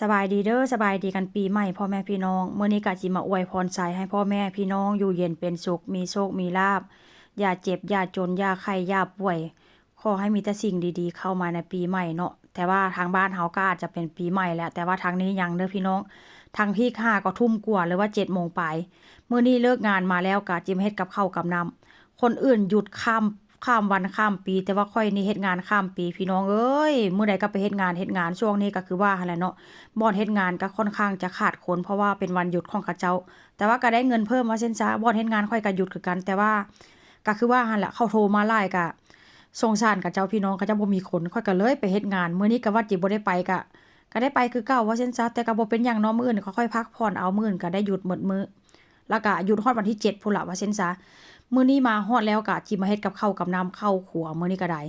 สบายดีเด้อสบายดีกันปีใหม่พ่อแม่พี่น้องมื้อนี้ก็สิมาอวยพรใส่ให้พ่อแม่พี่น้องอยู่เย็นเป็นสุขมีโชคมีลาภอย่าเจ็บอย่าจนอย่าไข้อย่าป่วยขอให้มีแต่สิ่งดีๆเข้ามาในปีใหม่เนาะแต่ว่าทางบ้านเฮาก็อาจจะเป็นปีใหม่แล้วแต่ว่าทางนี้ยังเด้อพี่น้องทางพี่5ก็ทุ่มกว่าหรือว่า7โมงปลายมื้อนี้เลิกงานมาแล้วก็จิมาเฮ็ดกับข้าวกับน้ำคนอื่นหยุดข้ามวันข้ามปีแต่ว่าข้อยนี่เฮ็ดงานข้ามปีพี่น้องเอ้ยมื้อใดก็ไปเฮ็ดงานช่วงนี้ก็คือว่าหั่นแหละเนาะ บ่อนเฮ็ดงานก็ค่อนข้างจะขาดคนเพราะว่าเป็นวันหยุดของเขาเจ้าแต่ว่าก็ได้เงินเพิ่มว่าซั่นซะบ่อนเฮ็ดงานข้อยก็หยุดคือกันแต่ว่าก็คือว่าหั่นแหละเขาโทรมาหลายก็สงสารเขาเจ้าพี่น้องเขาเจ้าบ่มีคนข้อยก็เลยไปเฮ็ดงานมื้อนี้ก็ว่าจิบ่ได้ไปก็ได้ไปคือเก่าว่าซั่นซะแต่ก็บ่เป็นหยังเนาะมื้ออื่นก็ค่อยพักผ่อนเอามื้ออื่นก็ได้หยุดหมดมื้อแล้วก็หยุดฮอดวันที่7พู้นล่ะว่าซั่นซะมื้อนี้มาฮอดแล้วก็จิมาเฮ็ดกับข้าวกับน้ำเข้าครัวมื้อนี้ก็ได้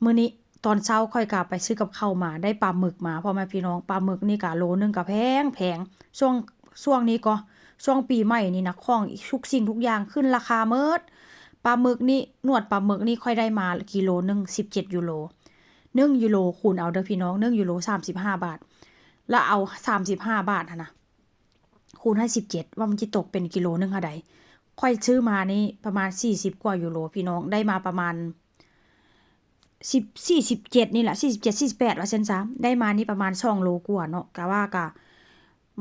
มื้อนี้ตอนเช้าค่อยก็ไปซื้อกับข้าวมาได้ปลาหมึกมาพ่อแม่พี่น้องปลาหมึกนี่ก็โลหนึ่งก็แพงช่วงนี้ก็ช่วงปีใหม่นี่นะของทุกสิ่งทุกอย่างขึ้นราคาเบิดปลาหมึกนี่หนวดปลาหมึกนี่ค่อยได้มากิโลหนึ่ง17ยูโร1ยูโรคูณเอาเด้อพี่น้อง1ยูโร35 บาทแล้วเอา35 บาทหั้นน่ะคูณให้17ว่ามันสิตกเป็นกิโลหนึ่งเท่าใดค่อยซื้อมานี่ประมาณ40กว่ายูโรพี่น้องได้มาประมาณ 47นี่แหละ47-48ว่าซั่นซะได้มานี่ประมาณ2โลกว่าเนาะก็ว่าก็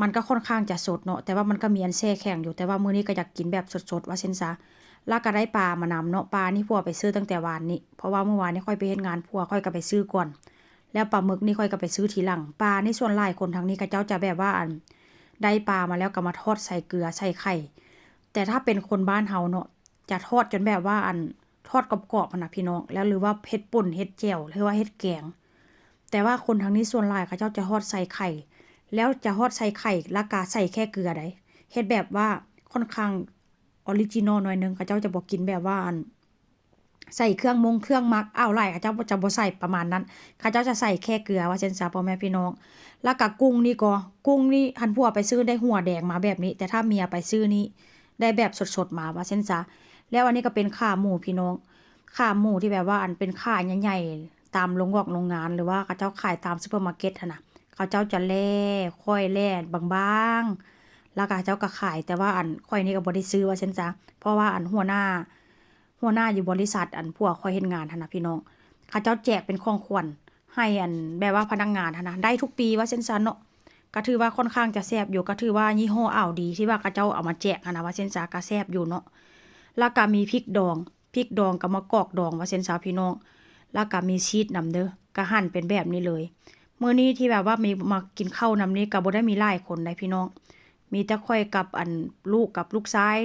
มันก็ค่อนข้างจะสดเนาะแต่ว่ามันก็มีอันแช่แข็งอยู่แต่ว่ามื้อนี้ก็อยากกินแบบสดๆว่าซั่นซะแล้วก็ได้ปลามานำเนาะปลานี่ผัวไปซื้อตั้งแต่วานนี้เพราะว่าเมื่อวานนี้ค่อยไปเฮ็ดงานผัวค่อยก็ไปซื้อก่อนแล้วปลาหมึกนี่ค่อยก็ไปซื้อทีหลังปลานี่ส่วนหลายคนทางนี้เขาเจ้าจะแบบว่าอันได้ปลามาแล้วก็มาทอดใส่เกลือใส่ไข่แต่ถ้าเป็นคนบ้านเฮาเนาะจะทอดจนแบบว่าอัน ทอดกรอบๆหั่นน่ะพี่น้องแล้วหรือว่าเฮ็ดป่นเฮ็ดแจ่วหรือว่าเฮ็ดแกงแต่ว่าคนทางนี้ส่วนหลายเขาเจ้าจะทอดใส่ไข่แล้วจะทอดใส่ไข่แล้วก็ใส่แค่เกลือได้เฮ็ดแบบว่าค่อนข้างออริจินัลหน่อยหนึ่งเขาเจ้าจะบ่กินแบบว่าอันใส่เครื่องหมักอ้าวหลายเขาเจ้าจะบ่ใส่ประมาณนั้นเขาเจ้าจะใส่แค่เกลือว่าซั่นซะพ่อแม่พี่น้องแล้วก็กุ้งนี่หั้นผัวไปซื้อได้หัวแดงมาแบบนี้แต่ถ้าเมียไปซื้อนี่ได้แบบสดๆมาว่าซั่นซะ แล้วอันนี้ก็เป็นขาหมูพี่น้องขาหมูที่แบบว่าอันเป็นขาใหญ่ๆตามโรงงานหรือว่าเขาเจ้าขายตามซูเปอร์มาร์เก็ตหั่นน่ะเขาเจ้าจะแล่ค่อยแล่บางๆแล้วก็เขาเจ้าก็ขายแต่ว่าอันข้อยนี่ก็บ่ได้ซื้อว่าซั่นจ้ะเพราะว่าอันหัวหน้าอยู่บริษัทอันพวกข้อยเฮ็ดงานหั่นน่ะพี่น้องเขาเจ้าแจกเป็นของขวัญให้อันแบบว่าพนักงานหั่นน่ะได้ทุกปีว่าซั่นซะเนาะก็ถือว่าค่อนข้างจะแซ่บอยู่ก็ถือว่ายี่ห้อดีที่ว่าเขาเจ้าเอามาแจกหั่นน่ะว่าซั่นจ้ะก็แซ่บอยู่เนาะ แล้วก็มีพริกดองกับมะกอกดองว่าซั่นซะพี่น้องแล้วก็มีชีสนำเด้อก็หั่นเป็นแบบนี้เลยมื้อนี้ที่แบบว่ามีมากินข้าวนำนี้ก็บ่ได้มีหลายคนใดพี่น้องมีแต่ข้อยกับอันลูกกับลูกชาย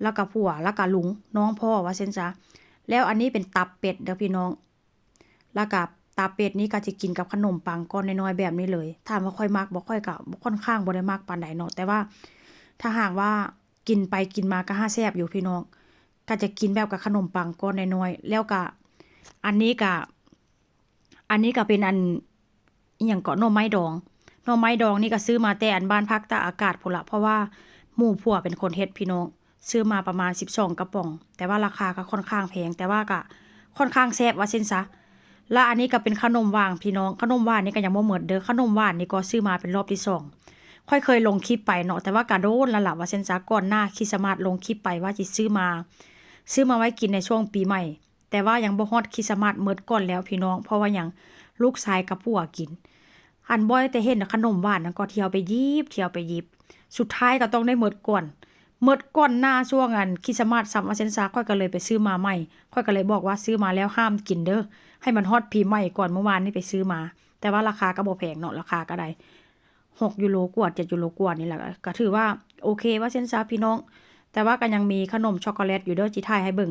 แล้วก็ผัวแล้วก็ลุงน้องพ่อว่าซั่นซะแล้วอันนี้เป็นตับเป็ดเด้อพี่น้องแล้วก็ตับเป็ดนี้ก็สิกินกับขนมปังก้อนน้อยๆแบบนี้เลยถามว่าข้อยมักบ่ข้อยก็บ่ค่อนข้างบ่ได้มักปานใดเนาะแต่ว่าถ้าหากว่ากินไปกินมาก็หาแซ่บอยู่พี่น้อง ก็จะกินแบบกับขนมปังก้อนน้อยๆแล้วก็อันนี้ก็อันนี้ก็เป็นอันอิหยังก็หน่อไม้ดองหน่อไม้ดองนี่ก็ซื้อมาแต่อันบ้านพักตากอากาศพุ่นล่ะเพราะว่าหมู่ผัวเป็นคนเฮ็ดพี่น้องซื้อมาประมาณ12กระป๋องแต่ว่าราคาก็ค่อนข้างแพงแต่ว่าก็ค่อนข้างแซ่บว่าซั่นซะแล้วอันนี้ก็เป็นขนมหวานพี่น้องขนมหวานนี่ก็ยังบ่หมดเด้อขนมหวานนี่ก็ซื้อมาเป็นรอบที่2ค่อยเคยลงคลิปไปเนาะแต่ว่าก็โดนแล้วล่ะว่าซั่นซะก่อนหน้าคริสต์มาสลงคลิปไปว่าสิซื้อมาไว้กินในช่วงปีใหม่แต่ว่ายังบ่ฮอดคริสต์มาสหมดก่อนแล้วพี่น้องเพราะว่าหยังลูกชายกับผัวกินอันบ่ได้แต่เห็นขนมหวานนั้นก็เที่ยวไปหยิบสุดท้ายก็ต้องได้หมดก่อนหน้าช่วงอันคริสต์มาสซัมว่าซั่นซะข้อยก็เลยไปซื้อมาใหม่ข้อยก็เลยบอกว่าซื้อมาแล้วห้ามกินเด้อให้มันฮอดปีใหม่ก่อนเมื่อวานนี้ไปซื้อมาแต่ว่าราคาก็บ่แพงเนาะราคาก็ได้6ยูโรกว่า7ยูโรกว่านี่แหละก็ถือว่าโอเคว่าซั่นซะพี่น้อง แต่ว่าก็ยังมีขนมช็อกโกแลตอยู่เด้อจิถ่ายให้เบิ่ง